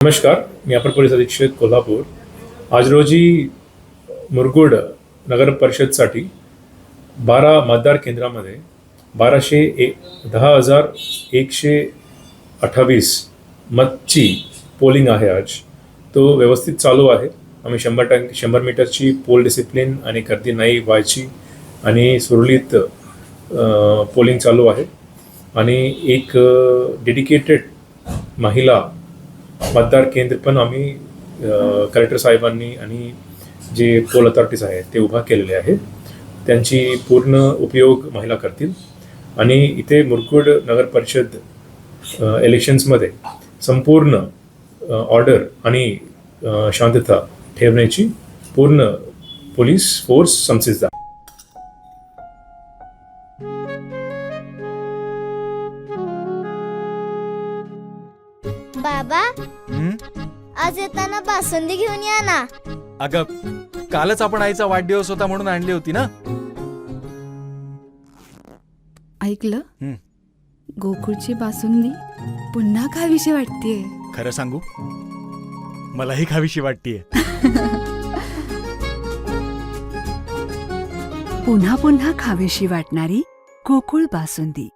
नमस्कार, मी अपर पोलीस अधीक्षक कोल्हापूर. आज रोजी मुरगुड नगर परिषदसाठी 12 मतदार केंद्रामध्ये 10,128 मतची पोलिंग आहे. आज तो व्यवस्थित चालू आहे. आम्ही 100 मीटरची पोल डिसिप्लिन आणि गर्दी नाही व्हायची आणि सुरळीत पोलिंग चालू आहे. आणि एक डेडिकेटेड महिला मतदार केंद्र पण आम्ही कलेक्टर साहेबांनी आणि जे पोल अथॉरिटीज आहेत ते उभा केलेले आहे. त्यांची पूर्ण उपयोग महिला करतील. आणि इथे मुरगुड नगर परिषद इलेक्शन्समध्ये संपूर्ण ऑर्डर आणि शांतता ठेवण्याची पूर्ण पोलीस फोर्स समजदार. बाबा, आज येताना बासुंदी घेऊन या ना. अगं, कालच आपण आईचा वाढदिवस होता म्हणून आणली होती ना. ऐकलं, गोकुळची बासुंदी पुन्हा खावीशी वाटतेय. खरं सांगू, मलाही खावीशी वाटतेय. पुन्हा पुन्हा खावीशी वाटणारी गोकुळ बासुंदी.